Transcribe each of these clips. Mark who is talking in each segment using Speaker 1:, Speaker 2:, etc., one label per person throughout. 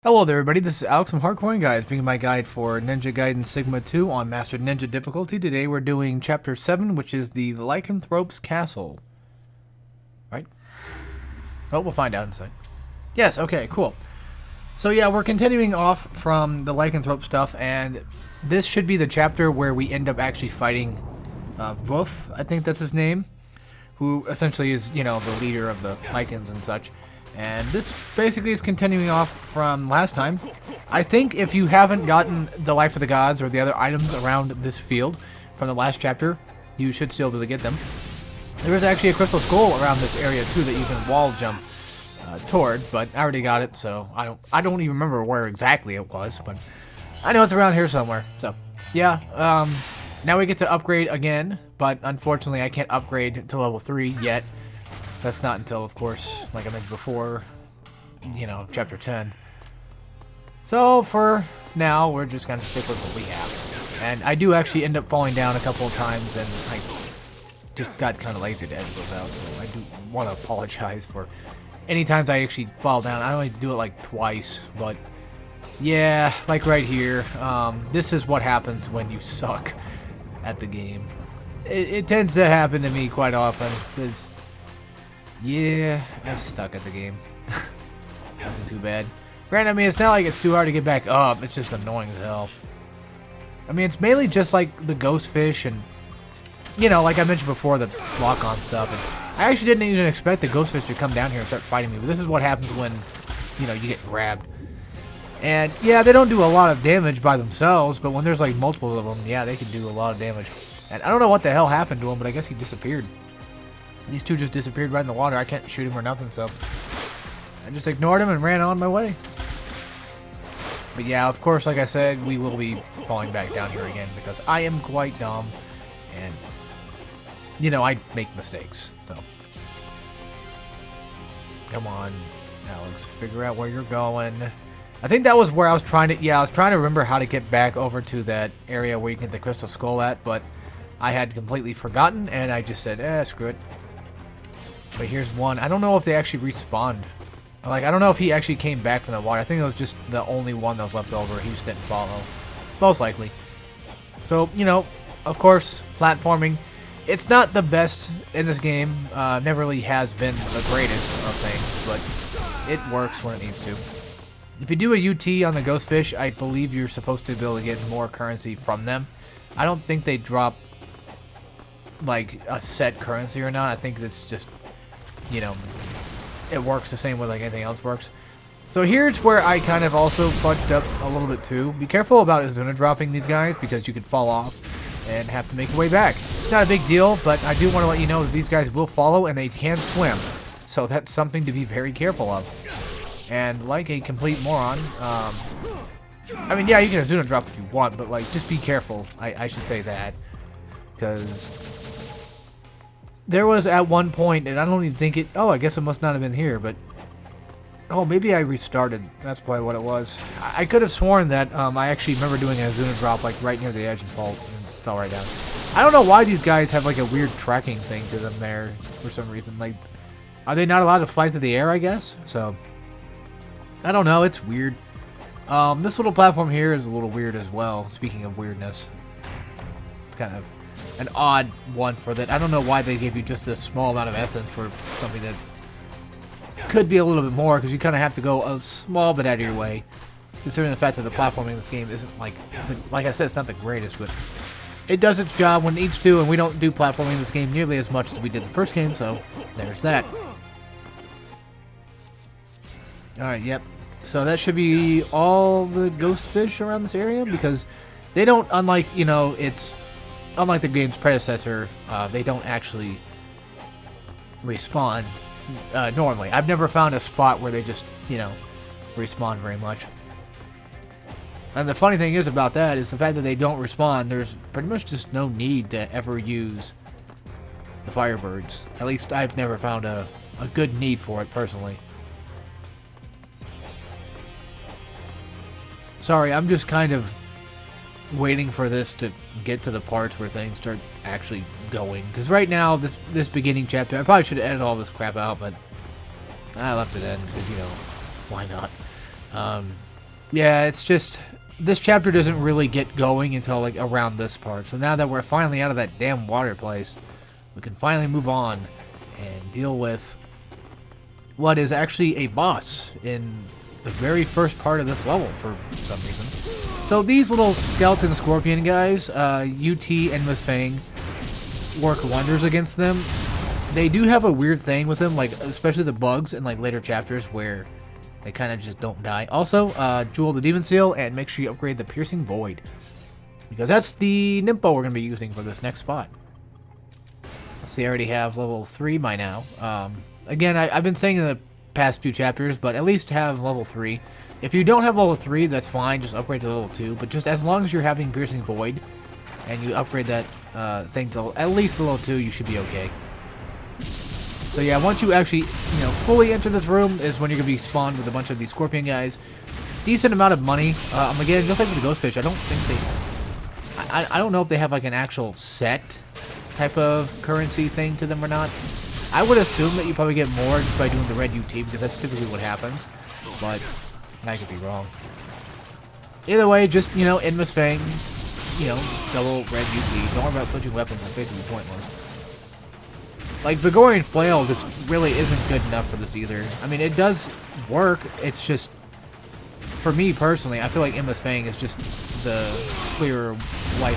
Speaker 1: Hello there everybody, this is Alex from Hardcorian Guys, bringing my guide for Ninja Gaiden Sigma 2 on Master Ninja difficulty. Today we're doing Chapter 7, which is the Lycanthrope's Castle. Right? Oh, we'll find out in a sec. Yes, okay, cool. So yeah, we're continuing off from the Lycanthrope stuff, and this should be the chapter where we end up actually fighting Wolf, I think that's his name, who essentially is, you know, the leader of the Lycans and such. And this basically is continuing off from last time. I think if you haven't gotten the Life of the Gods or the other items around this field from the last chapter, you should still be able to get them. There is actually a crystal skull around this area too that you can wall jump toward, but I already got it, so I don't even remember where exactly it was, but I know it's around here somewhere. So yeah, now we get to upgrade again, but unfortunately I can't upgrade to level 3 yet. That's not until, of course, like I mentioned before, you know, chapter 10. So for now, we're just gonna stick with what we have. And I do actually end up falling down a couple of times, and I just got kind of lazy to edit those out. So I do want to apologize for any times I actually fall down. I only do it like twice, but yeah, like right here. This is what happens when you suck at the game. It tends to happen to me quite often, because yeah, I'm stuck at the game. Nothing too bad. Granted, I mean, it's not like it's too hard to get back up. It's just annoying as hell. I mean, it's mainly just like the ghost fish and, you know, like I mentioned before, the lock-on stuff. And I actually didn't even expect the ghost fish to come down here and start fighting me. But this is what happens when, you know, you get grabbed. And yeah, they don't do a lot of damage by themselves, but when there's like multiples of them, yeah, they can do a lot of damage. And I don't know what the hell happened to him, but I guess he disappeared. These two just disappeared right in the water. I can't shoot him or nothing, so I just ignored him and ran on my way. But yeah, of course, like I said, we will be falling back down here again because I am quite dumb and, you know, I make mistakes, so. Come on, Alex, figure out where you're going. I think that was where I was trying to, yeah, I was trying to remember how to get back over to that area where you can get the crystal skull at, but I had completely forgotten, and I just said, screw it. But here's one. I don't know if they actually respawned. Like, I don't know if he actually came back from the water. I think it was just the only one that was left over. He just didn't follow. Most likely. So, you know, of course, platforming. It's not the best in this game. Never really has been the greatest of things, but it works when it needs to. If you do a UT on the ghost fish, I believe you're supposed to be able to get more currency from them. I don't think they drop like a set currency or not. I think it's just, you know, it works the same way like anything else works. So here's where I kind of also fudged up a little bit too. Be careful about Azuna dropping these guys because you could fall off and have to make your way back. It's not a big deal, but I do want to let you know that these guys will follow and they can swim. So that's something to be very careful of. And like a complete moron, I mean, yeah, you can Azuna drop if you want, but like, just be careful. I should say that. Because there was at one point, and I don't even think it... Oh, I guess it must not have been here, but... Oh, maybe I restarted. That's probably what it was. I could have sworn that I actually remember doing a Azuna drop like right near the edge and fell right down. I don't know why these guys have like a weird tracking thing to them there for some reason. Like, are they not allowed to fly through the air, I guess? So, I don't know. It's weird. This little platform here is a little weird as well. Speaking of weirdness. It's kind of an odd one for that. I don't know why they gave you just a small amount of essence for something that could be a little bit more, because you kind of have to go a small bit out of your way, considering the fact that the platforming in this game isn't like I said, it's not the greatest, but it does its job when it needs to, and we don't do platforming in this game nearly as much as we did the first game, so there's that. Alright, yep. So that should be all the ghost fish around this area, because they don't, unlike, you know, unlike the game's predecessor, they don't actually respawn normally. I've never found a spot where they just, you know, respawn very much. And the funny thing is about that is the fact that they don't respawn, there's pretty much just no need to ever use the Firebirds. At least I've never found a good need for it, personally. Sorry, I'm just kind of waiting for this to get to the parts where things start actually going. Because right now, this beginning chapter, I probably should have edited all this crap out, but I left it in because, you know, why not? Yeah, it's just this chapter doesn't really get going until like around this part. So now that we're finally out of that damn water place, we can finally move on and deal with what is actually a boss in the very first part of this level for some reason. So these little skeleton scorpion guys, UT and Miss Fang, work wonders against them. They do have a weird thing with them, like especially the bugs in like later chapters where they kind of just don't die. Also, Jewel the Demon Seal, and make sure you upgrade the Piercing Void, because that's the Nympho we're going to be using for this next spot. Let's see, I already have level 3 by now. Again, I've been saying in the past few chapters, but at least have level 3. If you don't have level 3, that's fine, just upgrade to level 2. But just as long as you're having Piercing Void, and you upgrade that thing to at least level 2, you should be okay. So yeah, once you actually, fully enter this room is when you're going to be spawned with a bunch of these scorpion guys. Decent amount of money. Again, just like with the ghost fish, I don't think they... I don't know if they have like an actual set type of currency thing to them or not. I would assume that you probably get more just by doing the red UT, because that's typically what happens. But I could be wrong. Either way, just, in Miss Fang, double red UT. Don't worry about switching weapons, it's basically pointless. Like, Vigorian Flail just really isn't good enough for this either. I mean, it does work, it's just, for me personally, I feel like Miss Fang is just the clearer white.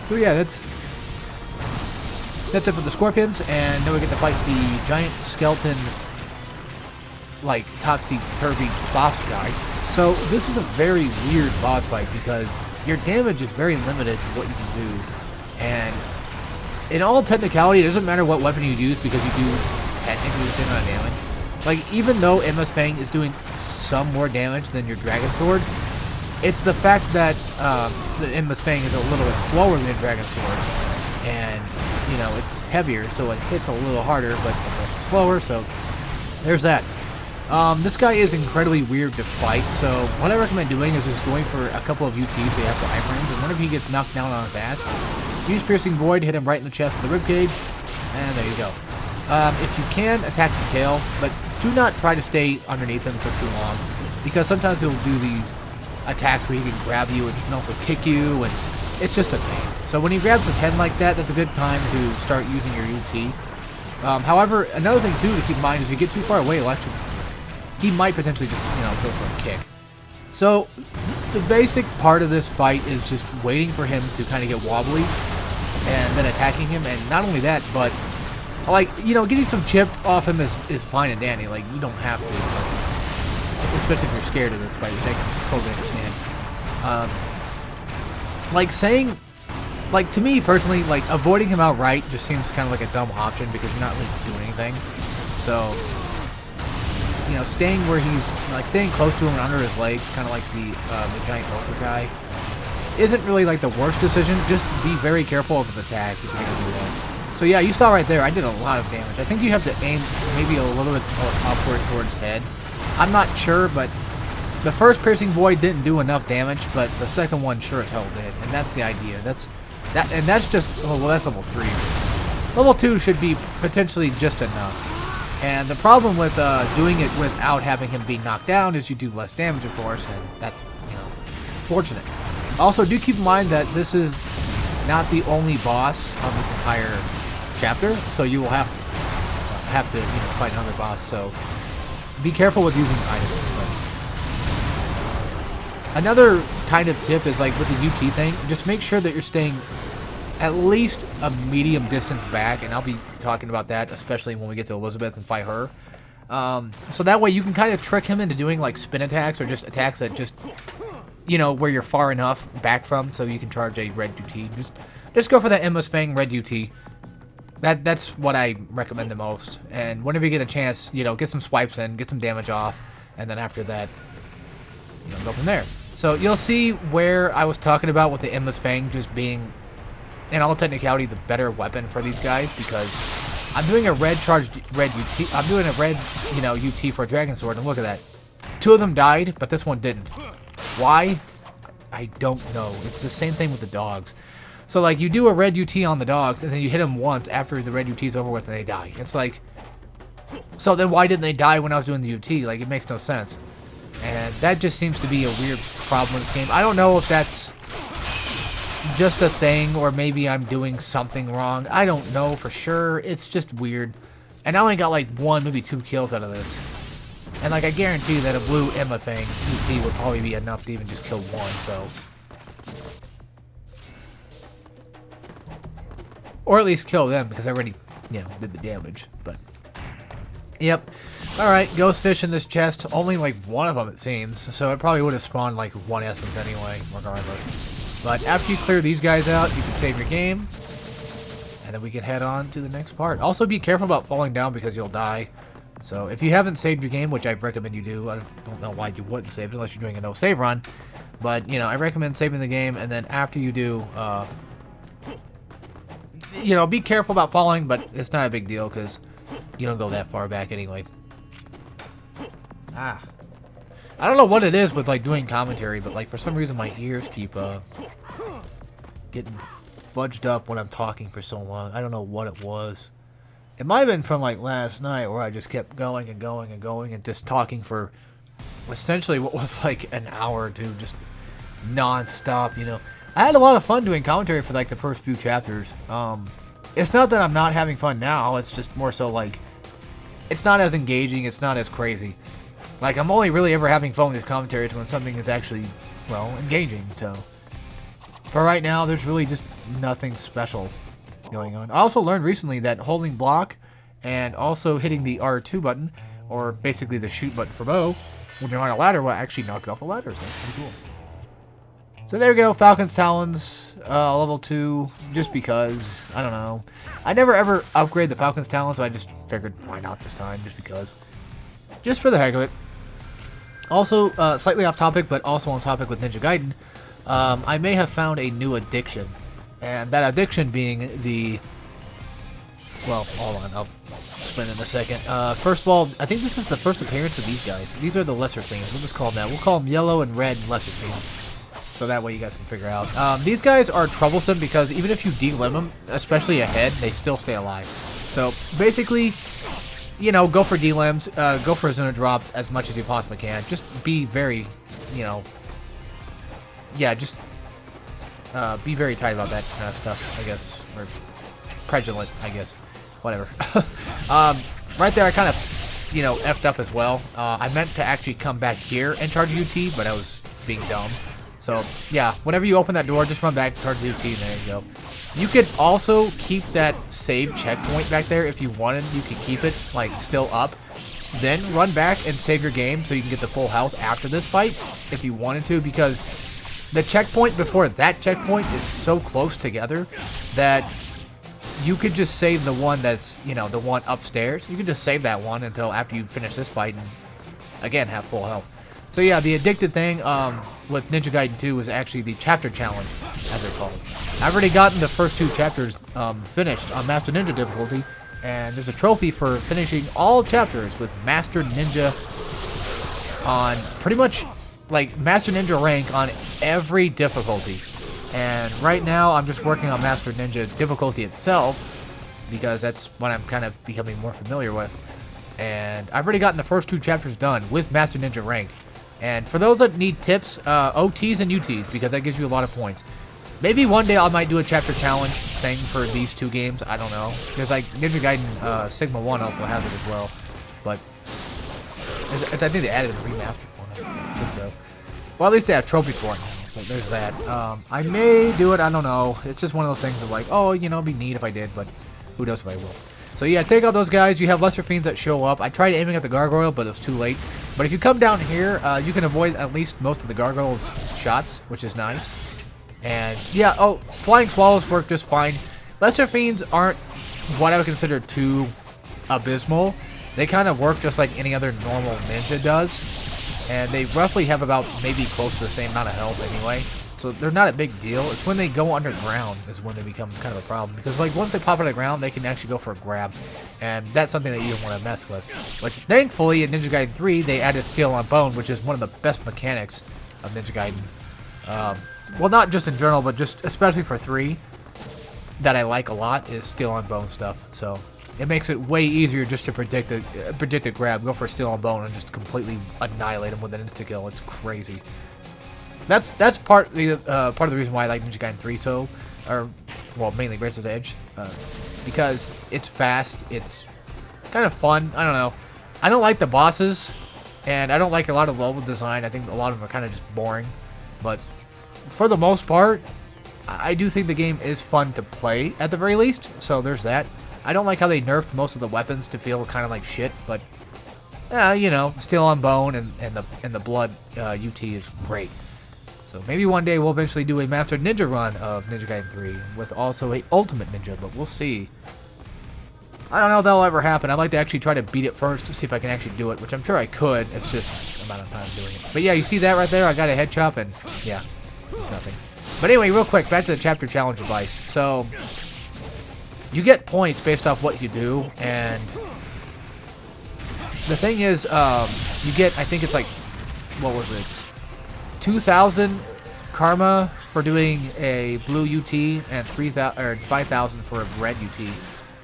Speaker 1: So yeah, that's it for the scorpions, and then we get to fight the giant skeleton, like, topsy-turvy boss guy. So this is a very weird boss fight because your damage is very limited to what you can do, and in all technicality, it doesn't matter what weapon you use because you do technically the same amount of damage. Like, even though Miss Fang is doing some more damage than your Dragon Sword, it's the fact that the Miss Fang is a little bit slower than your Dragon Sword, and it's heavier, so it hits a little harder, but it's a little slower, so there's that. This guy is incredibly weird to fight, so what I recommend doing is just going for a couple of UTs so he has some iframes, and whenever he gets knocked down on his ass, use Piercing Void, hit him right in the chest of the ribcage, and there you go. If you can, attack the tail, but do not try to stay underneath him for too long, because sometimes he'll do these attacks where he can grab you, and he can also kick you, and it's just a pain. So when he grabs his head like that, that's a good time to start using your UT. However, another thing too to keep in mind is if you get too far away, he might potentially just, go for a kick. So the basic part of this fight is just waiting for him to kind of get wobbly and then attacking him. And not only that, but getting some chip off him is fine and dandy. Like, you don't have to, but especially if you're scared of this fight, which I can totally understand. To me personally, avoiding him outright just seems kind of like a dumb option because you're not really doing anything. So, staying where he's, staying close to him and under his legs, kind of like the giant poker guy, isn't really, the worst decision. Just be very careful of his attacks if you're going to do that. So, yeah, you saw right there, I did a lot of damage. I think you have to aim maybe a little bit more upward towards head. I'm not sure, but the first Piercing Void didn't do enough damage, but the second one sure as hell did, and that's the idea. That's just, well, that's level 3. Level 2 should be potentially just enough. And the problem with doing it without having him be knocked down is you do less damage, of course, and that's, fortunate. Also, do keep in mind that this is not the only boss on this entire chapter, so you will have to fight another boss, so be careful with using items. But another kind of tip is, with the UT thing, just make sure that you're staying at least a medium distance back, and I'll be talking about that, especially when we get to Elizabeth and fight her. So that way you can kind of trick him into doing spin attacks or just attacks that just, where you're far enough back from so you can charge a red UT. Just go for that Miss Fang red UT. That's what I recommend the most. And whenever you get a chance, get some swipes in, get some damage off, and then after that, go from there. So you'll see where I was talking about with the Miss Fang just being, in all technicality, the better weapon for these guys, because I'm doing a red UT. I'm doing a red, UT for a Dragon Sword, and look at that. 2 of them died, but this one didn't. Why? I don't know. It's the same thing with the dogs. So, you do a red UT on the dogs, and then you hit them once after the red UT's over with, and they die. It's so then why didn't they die when I was doing the UT? It makes no sense. And that just seems to be a weird problem in this game. I don't know if that's just a thing or maybe I'm doing something wrong. I don't know for sure. It's just weird. And I only got like 1, maybe 2 kills out of this. And like I guarantee that a blue Emma thing, UT, would probably be enough to even just kill 1, so. Or at least kill them because I already, you know, did the damage. But, yep. Alright, ghost fish in this chest. Only like 1 of them it seems. So it probably would have spawned like 1 essence anyway, regardless. But after you clear these guys out, you can save your game. And then we can head on to the next part. Also be careful about falling down because you'll die. So if you haven't saved your game, which I recommend you do, I don't know why you wouldn't save it unless you're doing a no save run. But, you know, I recommend saving the game, and then after you do, you know, be careful about falling, but it's not a big deal because you don't go that far back anyway. I don't know what it is with, like, doing commentary, but, like, for some reason my ears keep, getting fudged up when I'm talking for so long. I don't know what it was. It might have been from, like, last night where I just kept going and going and going and just talking for essentially what was, like, an hour or two, just non-stop, you know. I had a lot of fun doing commentary for, like, the first few chapters. It's not that I'm not having fun now. It's just more so, like, it's not as engaging. It's not as crazy. Like, I'm only really ever having fun with these commentaries when something is actually, well, engaging, so. For right now, there's really just nothing special going on. I also learned recently that holding block and also hitting the R2 button, or basically the shoot button for bow, when you're on a ladder will actually knock off the ladders. That's pretty cool. So there we go, Falcon's Talons, level 2, just because, I don't know. I never ever upgrade the Falcon's Talons, so I just figured, why not this time, just because. Just for the heck of it. Also, slightly off topic, but also on topic with Ninja Gaiden, I may have found a new addiction. And that addiction being the... Well, hold on, I'll explain in a second. First of all, I think this is the first appearance of these guys. These are the lesser fiends. We'll just call them that. We'll call them yellow and red lesser fiends. So that way you guys can figure out. These guys are troublesome because even if you delimb them, especially a head, they still stay alive. So basically, you know, go for delimbs, go for zona drops as much as you possibly can. Just be very, you know... Yeah, just... be very tight about that kind of stuff, I guess. Or prejulant, I guess. Whatever. Right there, I kind of, you know, effed up as well. I meant to actually come back here and charge UT, but I was being dumb. So, yeah, whenever you open that door, just run back, charge UT, and there you go. You could also keep that save checkpoint back there if you wanted. You could keep it, like, still up. Then run back and save your game so you can get the full health after this fight if you wanted to, because... the checkpoint before that checkpoint is so close together that you could just save the one that's, you know, the one upstairs. You can just save that one until after you finish this fight and, again, have full health. So, yeah, the addicted thing with Ninja Gaiden 2 is actually the chapter challenge, as they're called. I've already gotten the first 2 chapters finished on Master Ninja difficulty, and there's a trophy for finishing all chapters with Master Ninja on pretty much... like Master Ninja rank on every difficulty. And right now I'm just working on Master Ninja difficulty itself because that's what I'm kind of becoming more familiar with. And I've already gotten the first 2 chapters done with Master Ninja rank. And for those that need tips, OTs and UTs, because that gives you a lot of points. Maybe one day I might do a chapter challenge thing for these 2 games. I don't know. Because like Ninja Gaiden Sigma 1 also has it as well. But I think they added a remastered one. I think so. Well, at least they have trophies for it now, so there's that. I may do it, I don't know. It's just one of those things of like, oh, you know, it'd be neat if I did, but who knows if I will. So yeah, take out those guys. You have lesser fiends that show up. I tried aiming at the gargoyle, but it was too late. But if you come down here, you can avoid at least most of the gargoyle's shots, which is nice. And yeah, oh, flying swallows work just fine. Lesser fiends aren't what I would consider too abysmal. They kind of work just like any other normal ninja does. And they roughly have about maybe close to the same amount of health anyway. So they're not a big deal. It's when they go underground is when they become kind of a problem. Because like once they pop out of the ground, they can actually go for a grab. And that's something that you don't want to mess with. Which thankfully in Ninja Gaiden 3, they added Steel on Bone, which is one of the best mechanics of Ninja Gaiden. Well, not just in general, but just especially for 3, that I like a lot is Steel on Bone stuff. So it makes it way easier just to predict a grab, go for a Steel on Bone, and just completely annihilate him with an insta kill. It's crazy. That's part of the reason why I like Ninja Gaiden 3 so, or well, mainly Razor's Edge, because it's fast, it's kind of fun. I don't know. I don't like the bosses, and I don't like a lot of level design. I think a lot of them are kind of just boring, but for the most part, I do think the game is fun to play at the very least. So there's that. I don't like how they nerfed most of the weapons to feel kind of like shit, but you know, Steel on Bone and the Blood UT is great. So maybe one day we'll eventually do a Master Ninja run of Ninja Gaiden 3 with also a Ultimate Ninja, but we'll see. I don't know if that'll ever happen. I'd like to actually try to beat it first to see if I can actually do it, which I'm sure I could. It's just amount of time doing it. But yeah, you see that right there? I got a head chop, and yeah, it's nothing. But anyway, real quick, back to the chapter challenge advice. So you get points based off what you do, and the thing is, you get, I think it's like, what was it? 2,000 karma for doing a blue UT and 3,000 or 5,000 for a red UT.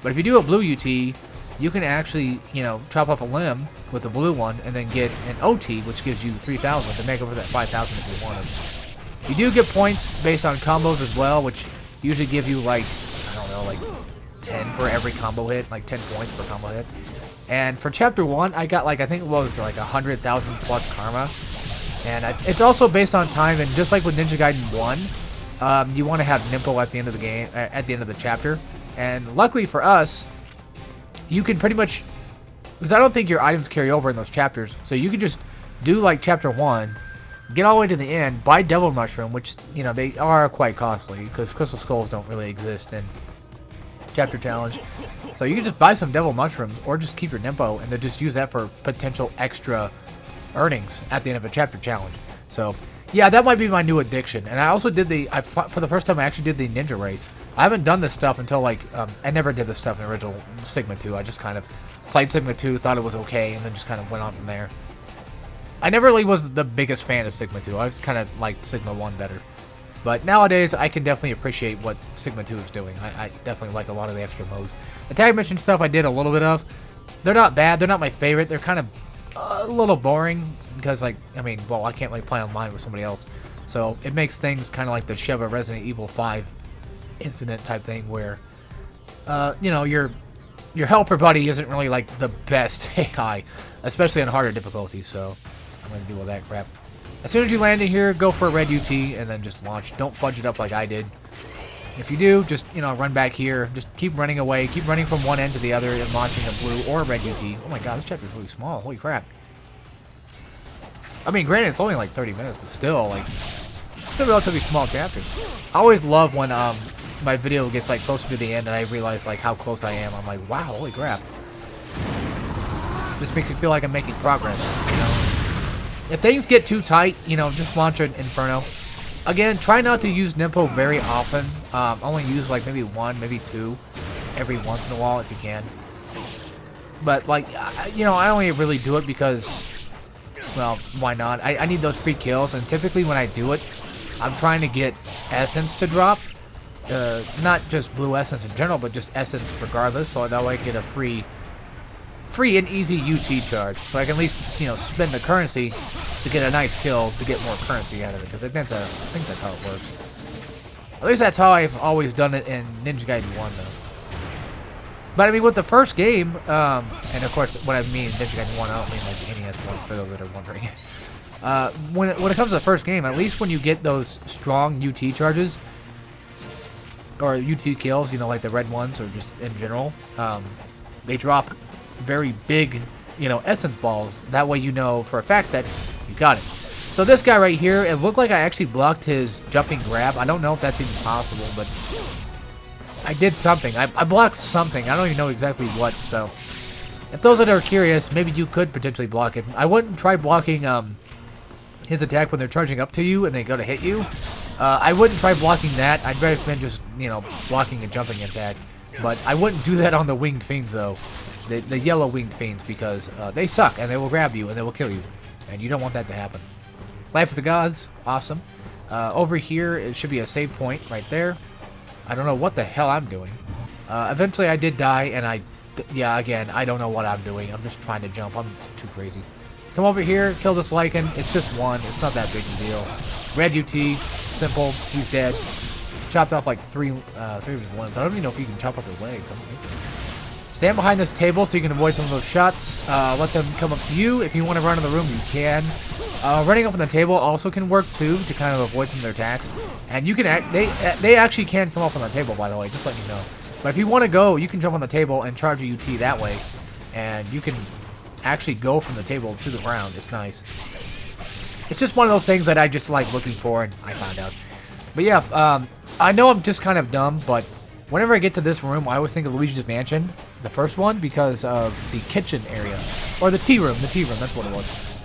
Speaker 1: But if you do a blue UT, you can actually, you know, chop off a limb with the blue one and then get an OT, which gives you 3,000 to make over that 5,000 if you want to. You do get points based on combos as well, which usually give you like, I don't know, like 10 for every combo hit, like 10 points per combo hit. And for chapter 1, I got like, I think it was like 100,000 plus karma. And it's also based on time, and just like with Ninja Gaiden 1, you want to have Nimpo at the end of the game, at the end of the chapter. And luckily for us, you can pretty much, because I don't think your items carry over in those chapters, so you can just do like chapter 1, get all the way to the end, buy Devil Mushroom, which, you know, they are quite costly, because Crystal Skulls don't really exist in Chapter Challenge. So you can just buy some Devil Mushrooms, or just keep your Nimpo, and then just use that for potential extra earnings at the end of a chapter challenge. So yeah, that might be my new addiction. And I also did for the first time I actually did the ninja race. I haven't done this stuff until like I never did this stuff in the original Sigma 2. I just kind of played Sigma 2, thought it was okay, and then just kind of went on from there. I never really was the biggest fan of Sigma 2. I just kind of liked Sigma 1 better. But nowadays I can definitely appreciate what Sigma 2 is doing. I definitely like a lot of the extra modes. The tag mission stuff I did a little bit of. They're not bad. They're not my favorite. They're kind of a little boring because, like, I mean, well, I can't really play online with somebody else, so it makes things kind of like the Sheva Resident Evil 5 incident type thing where, you know, your helper buddy isn't really like the best AI, especially on harder difficulties. So I'm gonna deal with that crap. As soon as you land in here, go for a red UT and then just launch. Don't fudge it up like I did. If you do, just, you know, run back here. Just keep running away. Keep running from one end to the other and launching a blue or a red UT. Oh my god, this chapter is really small. Holy crap. I mean, granted, it's only like 30 minutes, but still, like, it's a relatively small chapter. I always love when my video gets, like, closer to the end and I realize, like, how close I am. I'm like, wow, holy crap. This makes me feel like I'm making progress, you know? If things get too tight, you know, just launch an Inferno. Again, try not to use Nimpo very often. Only use like maybe 1, maybe 2 every once in a while if you can. But like, you know, I only really do it because, well, why not? I need those free kills, and typically when I do it, I'm trying to get Essence to drop. Not just blue Essence in general, but just Essence regardless, so that way I get a free and easy UT charge. So I can at least, you know, spend the currency to get a nice kill to get more currency out of it, because I think that's how it works. At least that's how I've always done it in Ninja Gaiden 1, though. But I mean, with the first game, and of course, when I mean Ninja Gaiden 1, I don't mean like the NES one, for those that are wondering. When it comes to the first game, at least when you get those strong UT charges, or UT kills, you know, like the red ones, or just in general, they drop very big, you know, essence balls. That way you know for a fact that you got it. So this guy right here, it looked like I actually blocked his jumping grab. I don't know if that's even possible, but I did something. I blocked something. I don't even know exactly what. So if those that are curious, maybe you could potentially block it. I wouldn't try blocking his attack when they're charging up to you and they go to hit you. I wouldn't try blocking that. I'd recommend just, you know, blocking a jumping attack. But I wouldn't do that on the winged fiends, though. The yellow winged fiends, because they suck and they will grab you and they will kill you. And you don't want that to happen. Life of the Gods, awesome. Over here, it should be a save point right there. I don't know what the hell I'm doing. Eventually I did die, and I Yeah, again, I don't know what I'm doing. I'm just trying to jump. I'm too crazy. Come over here, kill this Lycan. It's just one. It's not that big a deal. Red UT, simple. He's dead. Chopped off like three of his limbs. I don't even know if you can chop off his legs. Stand behind this table so you can avoid some of those shots. Let them come up to you. If you want to run in the room, you can. Running up on the table also can work too to kind of avoid some of their attacks. And you can they actually can come up on the table, by the way, just letting you know. But if you want to go, you can jump on the table and charge a UT that way, and you can actually go from the table to the ground. It's nice. It's just one of those things that I just like looking for, and I found out. But yeah, I know I'm just kind of dumb, but whenever I get to this room, I always think of Luigi's Mansion, the first one, because of the kitchen area. Or the tea room. The tea room, that's what it was.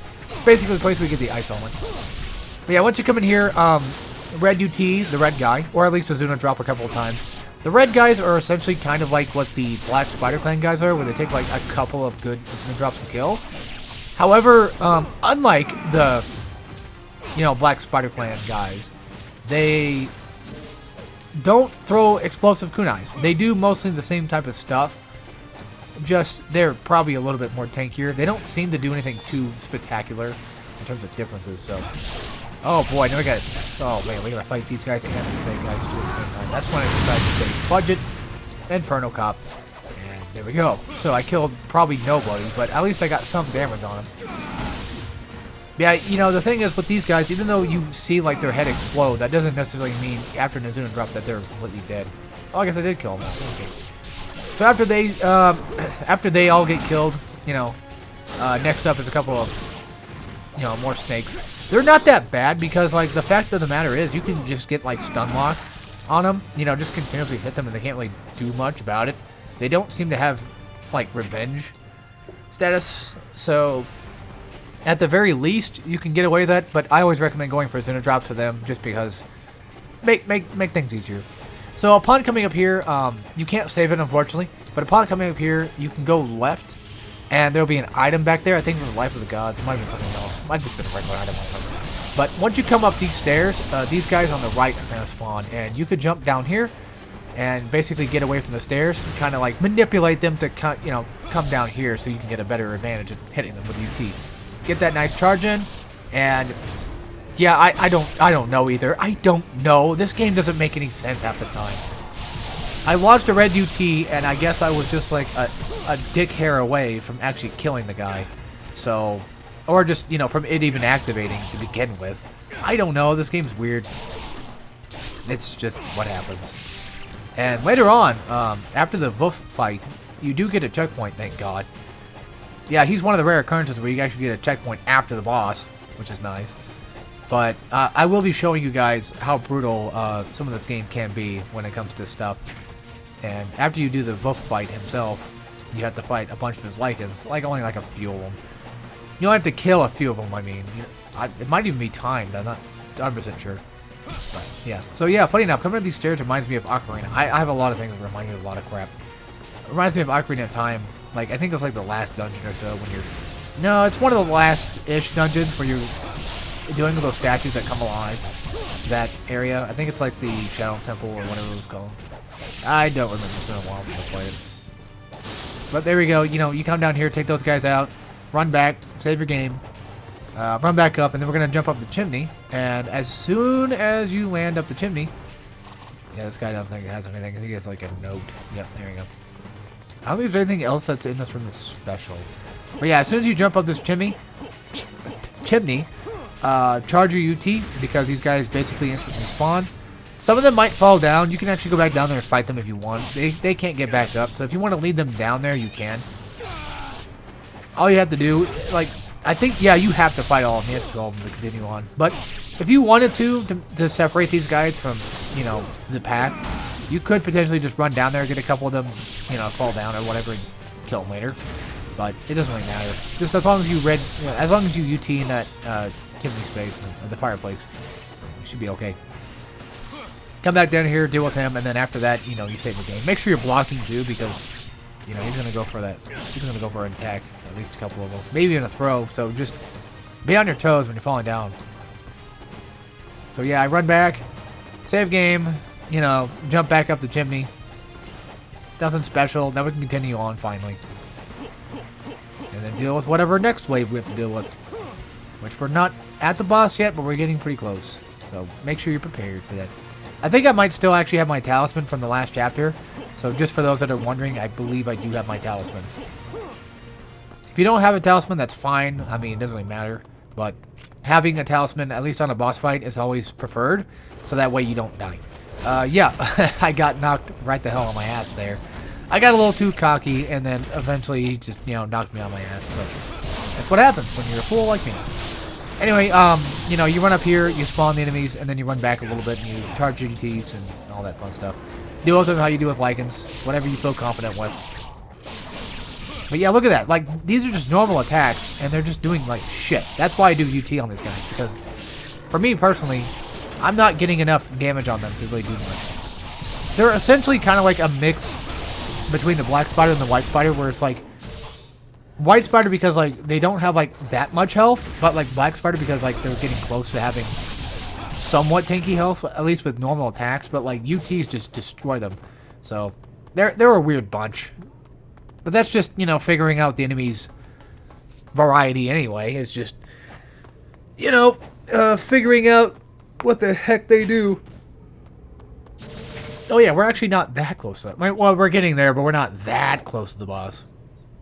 Speaker 1: Basically the place where you get the ice element. But yeah, once you come in here, Red UT, the red guy, or at least Azuna drop a couple of times. The red guys are essentially kind of like what the Black Spider Clan guys are, where they take like a couple of good Azuna drops to kill. However, unlike the, Black Spider Clan guys, they don't throw explosive kunais. They do mostly the same type of stuff, just they're probably a little bit more tankier. They don't seem to do anything too spectacular in terms of differences, so... Oh boy, now we got... Oh wait, we gotta fight these guys and the snake guys too at the same time. That's when I decided to say budget, Inferno Cop, and there we go. So I killed probably nobody, but at least I got some damage on him. Yeah, the thing is with these guys, even though you see like their head explode, that doesn't necessarily mean after Nazuna drop that they're completely dead. Oh, I guess I did kill them. Okay. So after they all get killed, next up is a couple of, more snakes. They're not that bad because, like, the fact of the matter is you can just get, like, stun lock on them. Just continuously hit them and they can't really do much about it. They don't seem to have, like, revenge status. So, at the very least, you can get away with that. But I always recommend going for Azuna drops for them just because make things easier. So, upon coming up here, you can't save it, unfortunately. But upon coming up here, you can go left. And there'll be an item back there. I think it was Life of the Gods. It might have been something else. It might have just been a regular item. But once you come up these stairs, these guys on the right are going to spawn. And you could jump down here and basically get away from the stairs and kind of like manipulate them to come down here so you can get a better advantage at hitting them with UT. Get that nice charge in. And yeah, I don't know either. I don't know. This game doesn't make any sense half the time. I launched a red UT and I guess I was just like a dick hair away from actually killing the guy. So, or just, from it even activating to begin with. I don't know. This game's weird. It's just what happens. And later on, after the Wolf fight, you do get a checkpoint, thank God. Yeah, he's one of the rare occurrences where you actually get a checkpoint after the boss, which is nice. But I will be showing you guys how brutal some of this game can be when it comes to stuff. And after you do the Wolf fight himself, you have to fight a bunch of his Lycans, like only like a few of them. You don't have to kill a few of them, I mean. It might even be timed, I'm not 100% sure. But, yeah. So yeah, funny enough, coming up these stairs reminds me of Ocarina. I have a lot of things that remind me of a lot of crap. It reminds me of Ocarina of Time. Like, I think it's like the last dungeon or so when you're... No, it's one of the last-ish dungeons where you're doing those statues that come alive. That area. I think it's like the Shadow Temple or whatever it was called. I don't remember. It's been a while since I played it. But there we go. You come down here, take those guys out, run back, save your game, run back up, and then we're going to jump up the chimney. And as soon as you land up the chimney... Yeah, this guy doesn't think it has anything. I think he has like a note. Yep, there you go. I don't think there's anything else that's in this room that's special. But yeah, as soon as you jump up this chimney, charge your UT, because these guys basically instantly spawn. Some of them might fall down. You can actually go back down there and fight them if you want. They can't get back up, so if you want to lead them down there, you can. All you have to do, like, I think, yeah, you have to fight all of them. You have to kill them to continue on. But if you wanted to separate these guys from, the pack, you could potentially just run down there, get a couple of them, fall down or whatever, and kill them later. But it doesn't really matter. Just as long as you as long as you UT in that chimney space, the fireplace, you should be okay. Come back down here, deal with him, and then after that, you save the game. Make sure you're blocking too, because he's gonna go for that. He's gonna go for an attack, at least a couple of them, maybe even a throw. So just be on your toes when you're falling down. So yeah, I run back, save game, jump back up the chimney, Nothing special. Now we can continue on finally. And then deal with whatever next wave we have to deal with. Which we're not at the boss yet, but we're getting pretty close. So make sure you're prepared for that. I think I might still actually have my talisman from the last chapter. So just for those that are wondering, I believe I do have my talisman. If you don't have a talisman, that's fine. I mean, it doesn't really matter. But having a talisman, at least on a boss fight, is always preferred. So that way you don't die. Yeah, I got knocked right the hell on my ass there. I got a little too cocky, and then eventually he just, you know, knocked me on my ass. But that's what happens when you're a fool like me. Anyway, you know, you run up here, you spawn the enemies, and then you run back a little bit, and you charge GTs and all that fun stuff. Deal with them how you do with Lycans, whatever you feel confident with. But yeah, look at that. Like, these are just normal attacks, and they're just doing, like, shit. That's why I do UT on this guy, because for me personally, I'm not getting enough damage on them to really do much. They're essentially kind of like a mix between the black spider and the white spider, where it's like white spider because like they don't have like that much health, but like black spider because like they're getting close to having somewhat tanky health, at least with normal attacks, but like UTs just destroy them. So they're a weird bunch. But that's just, you know, figuring out the enemy's variety anyway. It's just, you know, figuring out what the heck they do. Oh yeah, we're actually not that close to that. Well, we're getting there, but we're not that close to the boss.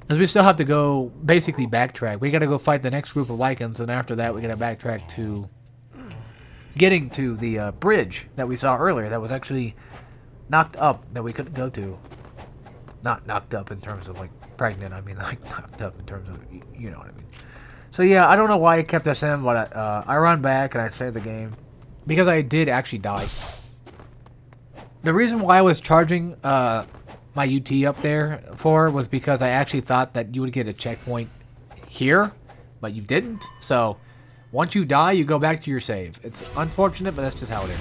Speaker 1: Because we still have to go, basically backtrack. We gotta go fight the next group of Lycans, and after that we gotta backtrack to getting to the bridge that we saw earlier that was actually knocked up, that we couldn't go to. Not knocked up in terms of like pregnant, I mean like knocked up in terms of, you know what I mean. So yeah, I don't know why it kept us in, but I run back and I saved the game. Because I did actually die. The reason why I was charging my UT up there for was because I actually thought that you would get a checkpoint here, but you didn't. So once you die, you go back to your save. It's unfortunate, but that's just how it is.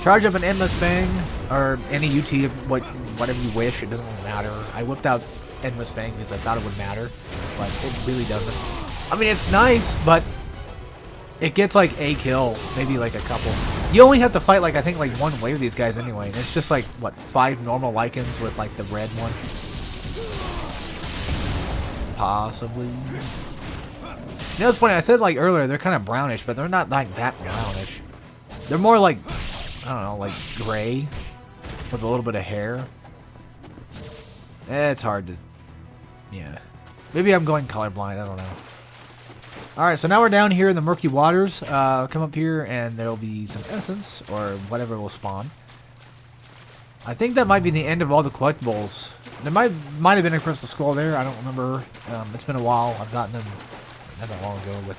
Speaker 1: Charge up an Endless Fang, or any UT of whatever you wish. It doesn't really matter. I whipped out Endless Fang because I thought it would matter, but it really doesn't. I mean, it's nice, but it gets like a kill, maybe like a couple. You only have to fight like, I think like one wave of these guys anyway. And it's just like, what, 5 normal Lycans with like the red one? Possibly. You know, it's funny, I said like earlier, they're kind of brownish, but they're not like that brownish. They're more like, I don't know, like gray with a little bit of hair. It's hard to, yeah. Maybe I'm going colorblind, I don't know. Alright, so now we're down here in the murky waters. Come up here and there'll be some essence or whatever will spawn. I think that might be the end of all the collectibles. There might have been a crystal skull there. I don't remember. It's been a while. I've gotten them not that long ago, but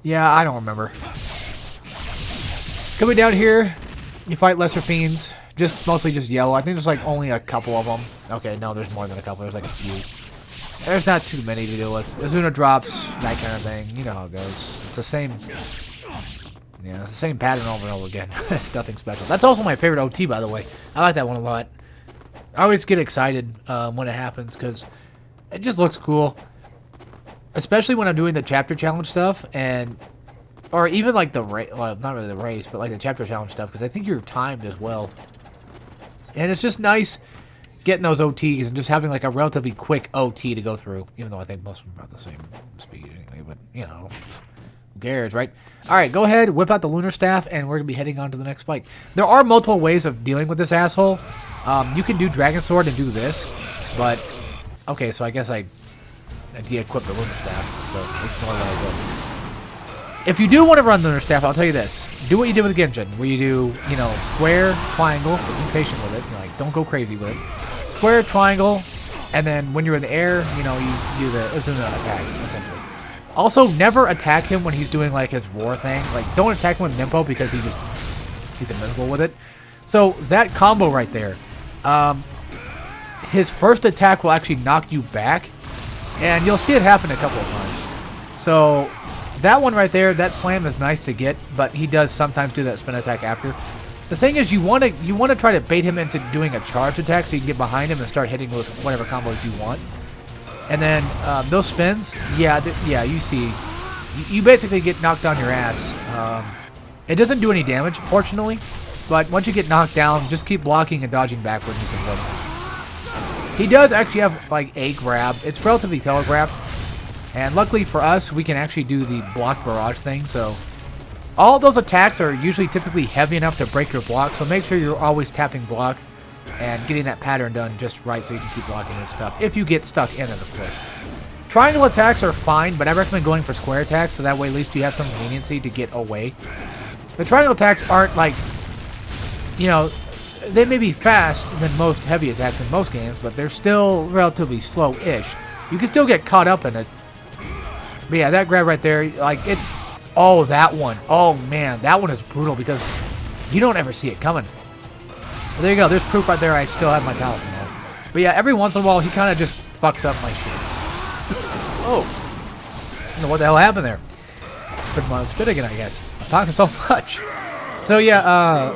Speaker 1: yeah, I don't remember. Coming down here, you fight lesser fiends. Mostly just yellow. I think there's like only a couple of them. Okay, no, there's more than a couple. There's like a few. There's not too many to deal with. Azuna drops, that kind of thing. You know how it goes. It's the same. Yeah, it's the same pattern over and over again. It's nothing special. That's also my favorite OT, by the way. I like that one a lot. I always get excited when it happens because it just looks cool. Especially when I'm doing the chapter challenge stuff, or even like the race. Well, not really the race, but like the chapter challenge stuff, because I think you're timed as well. And it's just nice getting those OTs and just having like a relatively quick OT to go through, even though I think most of them are about the same speed anyway, but you know, who cares, right? Alright, go ahead, whip out the Lunar Staff, and we're going to be heading on to the next fight. There are multiple ways of dealing with this asshole. You can do Dragon Sword and do this, but, okay, so I guess I de-equipped the Lunar Staff, so ignore what I did. If you do want to run Lunar Staff, I'll tell you this. Do what you did with Genshin, where you do, you know, square, triangle, but be patient with it, like, don't go crazy with it. Square, triangle, and then when you're in the air, you know, you do the attack, essentially. Also, never attack him when he's doing, like, his roar thing. Like, don't attack him with Nimpo because he's invincible with it. So, that combo right there, his first attack will actually knock you back, and you'll see it happen a couple of times. So, that one right there, that slam is nice to get, but he does sometimes do that spin attack after. The thing is, you want to try to bait him into doing a charge attack so you can get behind him and start hitting with whatever combos you want. And then those spins, yeah, you see, you basically get knocked on your ass. It doesn't do any damage, fortunately, But once you get knocked down, just keep blocking and dodging backwards. He does actually have like a grab. It's relatively telegraphed. And luckily for us, we can actually do the block barrage thing. So all those attacks are usually typically heavy enough to break your block. So make sure you're always tapping block and getting that pattern done just right so you can keep blocking this stuff. If you get stuck in it, of course. Triangle attacks are fine, but I recommend going for square attacks. So that way at least you have some leniency to get away. The triangle attacks aren't like, you know, they may be fast than most heavy attacks in most games, but they're still relatively slow-ish. You can still get caught up in it. But yeah, that grab right there, like, it's... Oh, that one. Oh, man, that one is brutal because you don't ever see it coming. Well, there you go. There's proof right there I still have my talisman on. But yeah, every once in a while, he kind of just fucks up my shit. Oh. I don't know what the hell happened there. Took my spit again, I guess. I'm talking so much. So yeah,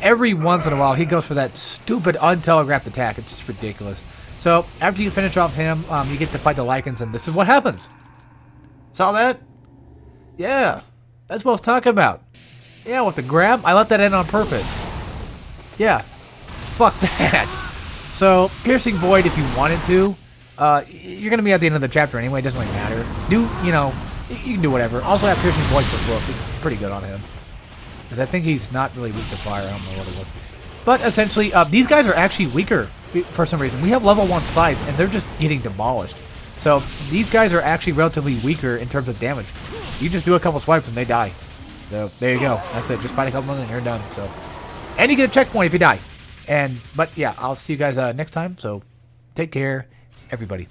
Speaker 1: every once in a while, he goes for that stupid untelegraphed attack. It's just ridiculous. So after you finish off him, you get to fight the Lycans, and this is what happens. Saw that? Yeah, that's what I was talking about. Yeah, with the grab, I left that in on purpose. Yeah, fuck that. So, Piercing Void, if you wanted to, you're going to be at the end of the chapter anyway, it doesn't really matter. You can do whatever. Also have Piercing Void for Book, it's pretty good on him. Because I think he's not really weak to fire, I don't know what it was. But essentially, these guys are actually weaker for some reason. We have level 1 Scythe, and they're just getting demolished. So, these guys are actually relatively weaker in terms of damage. You just do a couple swipes and they die. So, there you go. That's it. Just fight a couple of them and you're done. So, and you get a checkpoint if you die. But yeah, I'll see you guys next time. So, take care, everybody.